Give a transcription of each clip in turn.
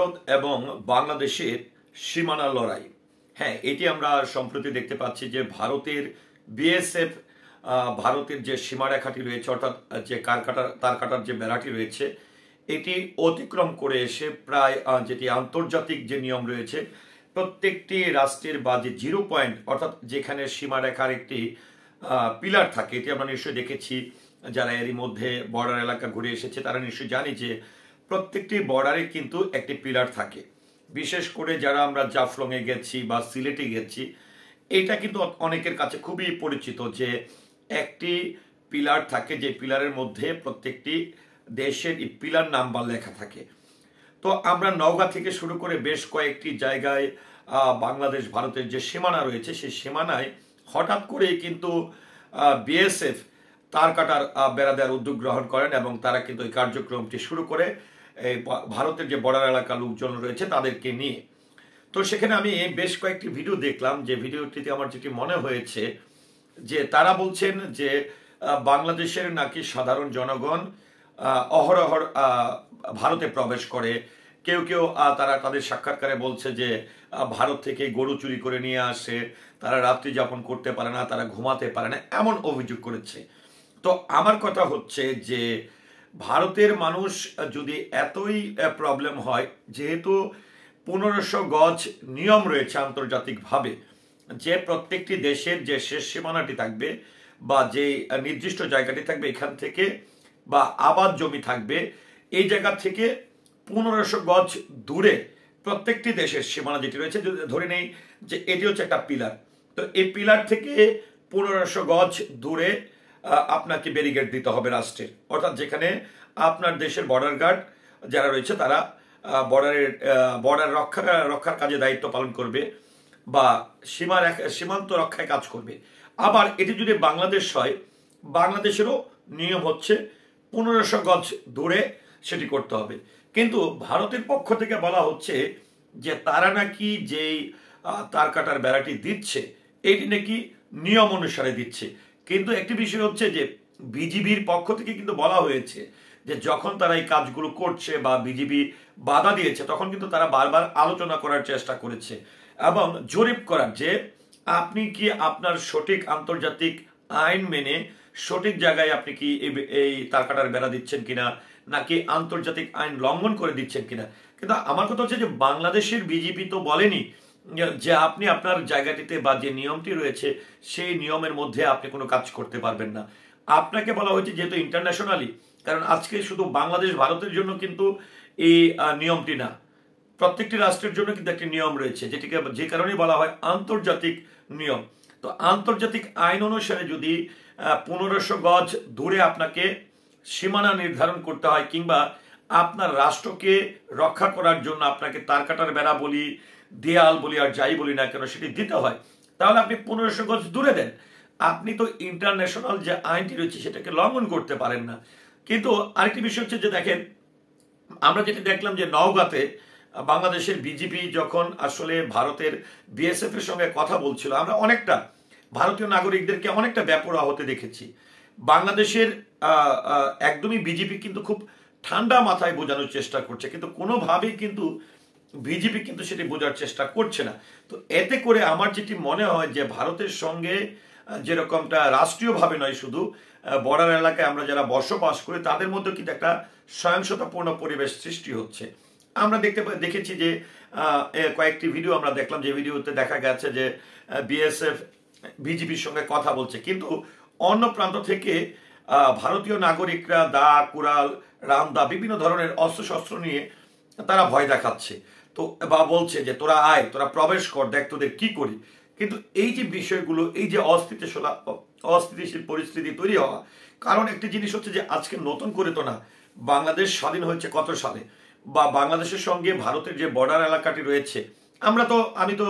ভারত এবং বাংলাদেশের সীমানা লড়াই। হ্যাঁ, এটি আমরা সম্প্রতি দেখতে পাচ্ছি যে ভারতের বিএসএফ ভারতের যে সীমারেখাটি রয়েছে, অর্থাৎ যে তার কাটার যে বেড়াটি রয়েছে, এটি অতিক্রম করে এসে প্রায় যেটি আন্তর্জাতিক যে নিয়ম রয়েছে, প্রত্যেকটি রাষ্ট্রের বা যে জিরো পয়েন্ট, অর্থাৎ যেখানে সীমারেখার একটি পিলার থাকে, এটি আমরা নিশ্চয়ই দেখেছি। যারা এরই মধ্যে বর্ডার এলাকা ঘুরে এসেছে তারা নিশ্চয়ই জানি যে প্রত্যেকটি বর্ডারে কিন্তু একটি পিলার থাকে। বিশেষ করে যারা আমরা জাফলংয়ে গেছি বা সিলেটে গেছি, এটা কিন্তু অনেকের কাছে খুবই পরিচিত যে একটি পিলার থাকে, যে পিলারের মধ্যে প্রত্যেকটি দেশের পিলার নাম্বার লেখা থাকে। তো আমরা নওগাঁ থেকে শুরু করে বেশ কয়েকটি জায়গায় বাংলাদেশ ভারতের যে সীমানা রয়েছে, সেই সীমানায় হঠাৎ করেই কিন্তু বিএসএফ তার কাটার বেড়া দেওয়ার উদ্যোগ গ্রহণ করেন এবং তারা কিন্তু এই কার্যক্রমটি শুরু করে এই ভারতের যে বর্ডার এলাকার লোকজন রয়েছে তাদেরকে নিয়ে। তো সেখানে আমি বেশ কয়েকটি ভিডিও দেখলাম, যে ভিডিওটিতে আমার যেটি মনে হয়েছে যে তারা বলছেন যে বাংলাদেশের নাকি সাধারণ জনগণ অহরহ ভারতে প্রবেশ করে। কেউ কেউ তারা তাদের সাক্ষাৎকারে বলছে যে ভারত থেকে গরু চুরি করে নিয়ে আসে, তারা রাত্রি যাপন করতে পারে না, তারা ঘুমাতে পারে না, এমন অভিযোগ করেছে। তো আমার কথা হচ্ছে যে ভারতের মানুষ যদি এতই প্রবলেম হয়, যেহেতু 1500 গজ নিয়ম রয়েছে আন্তর্জাতিকভাবে, যে প্রত্যেকটি দেশের যে শেষ সীমানাটি থাকবে বা যে নির্দিষ্ট জায়গাটি থাকবে, এখান থেকে বা আবাদ জমি থাকবে, এই জায়গা থেকে 1500 গজ দূরে প্রত্যেকটি দেশের সীমানা যেটি রয়েছে, ধরে নেই যে এটি হচ্ছে একটা পিলার, তো এই পিলার থেকে 1500 গজ দূরে আপনাকে ব্যারিকেড দিতে হবে রাষ্ট্রের, অর্থাৎ যেখানে আপনার দেশের বর্ডার গার্ড যারা রয়েছে তারা বর্ডার রক্ষার কাজে দায়িত্ব পালন করবে বা সীমান্ত রক্ষায় কাজ করবে। আবার এটি যদি বাংলাদেশ হয়, বাংলাদেশেরও নিয়ম হচ্ছে 1500 গজ দূরে সেটি করতে হবে। কিন্তু ভারতের পক্ষ থেকে বলা হচ্ছে যে তারা নাকি যেই তার কাটার বেড়াটি দিচ্ছে, এটি নাকি নিয়ম অনুসারে দিচ্ছে। কিন্তু একটি বিষয় হচ্ছে যে বিজিবির পক্ষ থেকে কিন্তু বলা হয়েছে যে যখন তারা এই কাজগুলো করছে বা বিজিবি বাধা দিয়েছে, তখন কিন্তু তারা বারবার আলোচনা করার চেষ্টা করেছে এবং জরিপ করার যে আপনি কি আপনার সঠিক আন্তর্জাতিক আইন মেনে সঠিক জায়গায় আপনি কি এই তার কাটার বেড়া দিচ্ছেন কিনা, নাকি আন্তর্জাতিক আইন লঙ্ঘন করে দিচ্ছেন কিনা। কিন্তু আমার কথা হচ্ছে যে বাংলাদেশের বিজেপি তো বলেনি যে আপনি আপনার জায়গাটিতে বা যে নিয়মটি রয়েছে সেই নিয়মের মধ্যে আপনি কোনো কাজ করতে পারবেন না। আপনাকে বলা হয়েছে যেহেতু ইন্টারন্যাশনালি, কারণ আজকে শুধু বাংলাদেশ ভারতের জন্য কিন্তু এই নিয়মটি না, প্রত্যেকটি রাষ্ট্রের জন্য কিন্তু একটি নিয়ম রয়েছে, যেটিকে যে কারণে বলা হয় আন্তর্জাতিক নিয়ম। তো আন্তর্জাতিক আইন অনুসারে যদি 1500 গজ দূরে আপনাকে সীমানা নির্ধারণ করতে হয়, কিংবা আপনার রাষ্ট্রকে রক্ষা করার জন্য আপনাকে তার কাটার বেড়া বলি, দেয়াল বলি, আর যাই বলি না কেন সেটি দিতে হয়, তাহলে আপনি 1500 গজ দূরে দেন। আপনি তো ইন্টারন্যাশনাল যে আইনটি রয়েছে সেটাকে লঙ্ঘন করতে পারেন না। কিন্তু আরেকটি বিষয় হচ্ছে যে দেখেন, আমরা যেটা দেখলাম যে নওগাঁতে বাংলাদেশের বিজেপি যখন আসলে ভারতের বিএসএফ এর সঙ্গে কথা বলছিল, আমরা অনেকটা ভারতীয় নাগরিকদেরকে অনেকটা বেপরোয়া হতে দেখেছি। বাংলাদেশের একদমই বিজেপি কিন্তু খুব ঠান্ডা মাথায় বোঝানোর চেষ্টা করছে, কিন্তু কোনোভাবেই কিন্তু বিজেপি কিন্তু সেটি বোঝার চেষ্টা করছে না। তো এতে করে আমার যেটি মনে হয় যে ভারতের সঙ্গে যেরকমটা রাষ্ট্রীয়ভাবে নয়, শুধু বর্ডার এলাকায় আমরা যারা বসবাস করি তাদের মধ্যে কিন্তু একটা সহিংসতাপূর্ণ পরিবেশ সৃষ্টি হচ্ছে। আমরা দেখেছি যে কয়েকটি ভিডিও আমরা দেখলাম, যে ভিডিওতে দেখা গেছে যে বিএসএফ বিজেপির সঙ্গে কথা বলছে, কিন্তু অন্য প্রান্ত থেকে ভারতীয় নাগরিকরা দা, কুড়াল, রামদা, বিভিন্ন ধরনের অস্ত্রশস্ত্র নিয়ে তারা ভয় দেখাচ্ছে, তো বা বলছে যে তোরা আয়, তোরা প্রবেশ কর, দেখ তোদের কি করি। কিন্তু এই যে বিষয়গুলো, এই যে অস্থিতিশীল পরিস্থিতি তৈরি হওয়া, কারণ একটি জিনিস হচ্ছে যে আজকে নতুন করে তো না, বাংলাদেশ স্বাধীন হয়েছে কত সালে, বা বাংলাদেশের সঙ্গে ভারতের যে বর্ডার এলাকাটি রয়েছে, আমি তো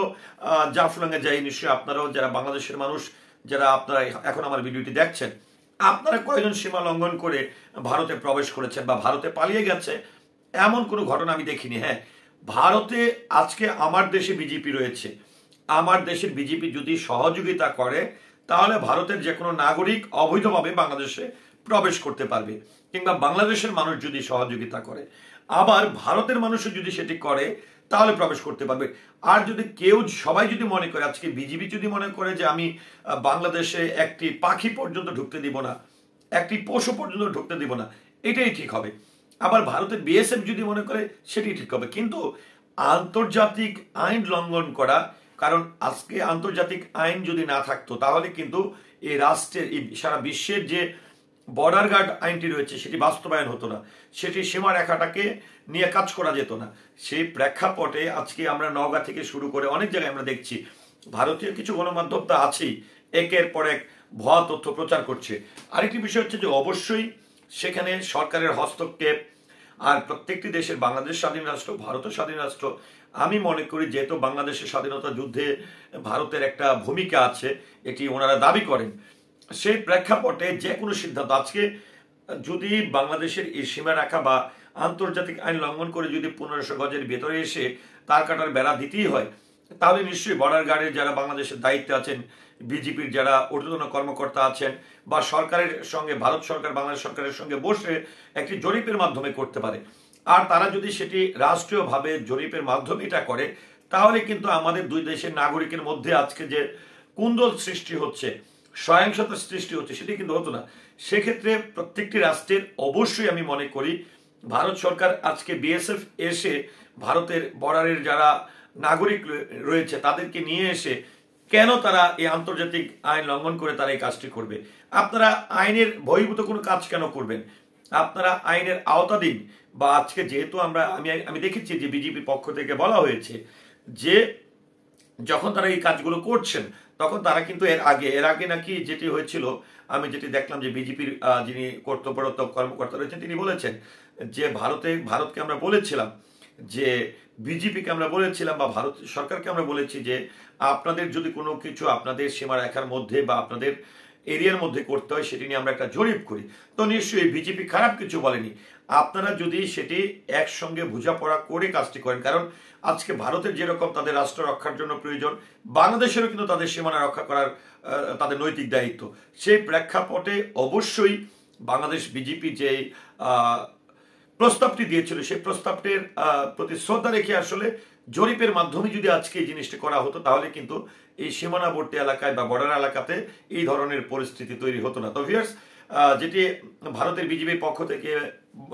জাফলংয়ে যাই, নিশ্চয়ই আপনারাও যারা বাংলাদেশের মানুষ, যারা আপনারা এখন আমার ভিডিওটি দেখছেন, আপনারা কয়জন সীমা লঙ্ঘন করে ভারতে প্রবেশ করেছেন বা ভারতে পালিয়ে গেছে, এমন কোনো ঘটনা আমি দেখিনি। হ্যাঁ, ভারতে আজকে আমার দেশে বিজেপি রয়েছে, আমার দেশের বিজেপি যদি সহযোগিতা করে, তাহলে ভারতের যে কোনো নাগরিক অবৈধভাবে বাংলাদেশে প্রবেশ করতে পারবে, কিংবা বাংলাদেশের মানুষ যদি সহযোগিতা করে। আবার ভারতের মানুষও যদি সেটি করে তাহলে প্রবেশ করতে পারবে। আর যদি সবাই যদি মনে করে, আজকে বিজিবি যদি মনে করে যে আমি বাংলাদেশে একটি পাখি পর্যন্ত ঢুকতে দিব না, একটি পশু পর্যন্ত ঢুকতে দিব না, এটাই ঠিক হবে। আবার ভারতের বিএসএফ যদি মনে করে সেটি ঠিক হবে। কিন্তু আন্তর্জাতিক আইন লঙ্ঘন করা, কারণ আজকে আন্তর্জাতিক আইন যদি না থাকতো তাহলে কিন্তু এই রাষ্ট্রের, এই সারা বিশ্বের যে বর্ডার গার্ড আইনটি রয়েছে সেটি বাস্তবায়ন হতো না, সেটি সীমারেখাটাকে নিয়ে কাজ করা যেত না। সেই প্রেক্ষাপটে আজকে আমরা নওগাঁ থেকে শুরু করে অনেক জায়গায় আমরা দেখছি ভারতীয় কিছু গণমাধ্যম তো আছেই একের পর এক ভুয়া তথ্য প্রচার করছে। আরেকটি বিষয় হচ্ছে যে অবশ্যই সেখানে সরকারের হস্তক্ষেপ, আর প্রত্যেকটি দেশের, বাংলাদেশ স্বাধীন রাষ্ট্র, ভারতও স্বাধীন রাষ্ট্র, আমি মনে করি যেহেতু বাংলাদেশের স্বাধীনতা যুদ্ধে ভারতের একটা ভূমিকা আছে, এটি ওনারা দাবি করেন, সেই প্রেক্ষাপটে যে কোনো সিদ্ধান্ত, আজকে যদি বাংলাদেশের এই সীমারেখা বা আন্তর্জাতিক আইন লঙ্ঘন করে যদি 1500 গজের ভেতরে এসে তার কাটার বেড়া দিতেই হয়, তাহলে নিশ্চয়ই বর্ডার গার্ডের যারা বাংলাদেশের দায়িত্বে আছেন, বিজেপির যারা ঊর্ধ্বতন কর্মকর্তা আছেন, বা সরকারের সঙ্গে, ভারত সরকার বাংলাদেশ সরকারের সঙ্গে বসে একটি জরিপের মাধ্যমে করতে পারে। আর তারা যদি সেটি রাষ্ট্রীয়ভাবে জরিপের মাধ্যমে এটা করে, তাহলে কিন্তু আমাদের দুই দেশের নাগরিকের মধ্যে আজকে যে কুন্দল সৃষ্টি হচ্ছে, সহিংসতার সৃষ্টি হচ্ছে, সেটি কিন্তু হতো না। সেক্ষেত্রে প্রত্যেকটি রাষ্ট্রের অবশ্যই আমি মনে করি ভারত সরকার আজকে বিএসএফ এসে ভারতের বর্ডারের যারা নাগরিক রয়েছে তাদেরকে নিয়ে এসে কেন তারা এই আন্তর্জাতিক আইন লঙ্ঘন করে তারা এই কাজটি করবে? আপনারা আইনের বহির্ভূত কোনো কাজ কেন করবেন? আপনারা আইনের আওতাধীন, বা আজকে যেহেতু আমি দেখেছি যে বিজেপির পক্ষ থেকে বলা হয়েছে যে যখন তারা এই কাজগুলো করছেন তখন তারা কিন্তু এর আগে নাকি যেটি হয়েছিল, আমি যেটি দেখলাম যে বিজেপির যিনি কর্তব্যরত কর্মকর্তা রয়েছেন তিনি বলেছেন যে ভারতকে আমরা বলেছিলাম, যে বিজেপিকে আমরা বলেছিলাম বা ভারত সরকারকে আমরা বলেছি যে আপনাদের যদি কোনো কিছু আপনাদের সীমারেখার মধ্যে বা আপনাদের এরিয়ার মধ্যে করতে হয় সেটি নিয়ে আমরা একটা জরিপ করি। তো নিশ্চয়ই বিজেপি খারাপ কিছু বলেনি। আপনারা যদি সেটি একসঙ্গে বোঝাপড়া করে কাজটি করেন, কারণ আজকে ভারতের যেরকম তাদের রাষ্ট্র রক্ষার জন্য প্রয়োজন, বাংলাদেশেরও কিন্তু তাদের সীমানা রক্ষা করার তাদের নৈতিক দায়িত্ব। সেই প্রেক্ষাপটে অবশ্যই বাংলাদেশ বিজেপি যে প্রস্তাবটি দিয়েছিল সেই প্রস্তাবটির প্রতি শ্রদ্ধা রেখে আসলে জরিপের মাধ্যমে যদি আজকে এই জিনিসটি করা হতো তাহলে কিন্তু এই সীমানাবর্তী এলাকায় বা বর্ডার এলাকাতে এই ধরনের পরিস্থিতি তৈরি হতো না। তো ভিউয়ার্স, যেটি ভারতের বিজেপির পক্ষ থেকে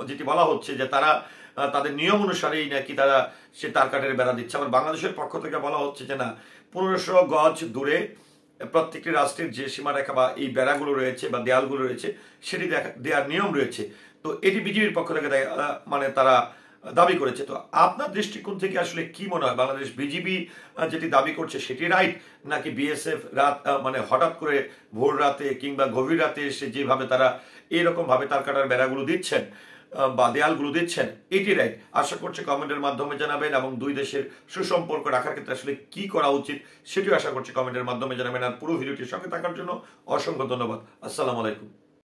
যেটি বলা হচ্ছে যে তারা তাদের নিয়ম অনুসারেই নাকি তারা সে তার কাটারে বেড়া দিচ্ছে, আবার বাংলাদেশের পক্ষ থেকে বলা হচ্ছে যে না, 1500 গজ দূরে প্রত্যেকটি রাষ্ট্রের যে সীমারেখা বা এই বেড়াগুলো রয়েছে বা দেয়ালগুলো রয়েছে সেটি দেওয়ার নিয়ম রয়েছে। তো এটি বিজেপির পক্ষ থেকে মানে তারা দাবি করেছে। তো আপনার দৃষ্টিকোণ থেকে আসলে কি মনে হয়, বাংলাদেশ বিজেপি যেটি দাবি করছে সেটি রাইট, নাকি বিএসএফ মানে হঠাৎ করে ভোর রাতে কিংবা গভীর রাতে এসে যেভাবে তারা এইরকম ভাবে তার কাটার বেড়াগুলো দিচ্ছেন বা দেয়ালগুলো দিচ্ছেন এটি রাইট? আশা করছি কমেন্টের মাধ্যমে জানাবেন, এবং দুই দেশের সুসম্পর্ক রাখার ক্ষেত্রে আসলে কি করা উচিত সেটিও আশা করছি কমেন্টের মাধ্যমে জানাবেন। আর পুরো ভিডিওটির সঙ্গে থাকার জন্য অসংখ্য ধন্যবাদ। আসসালামু আলাইকুম।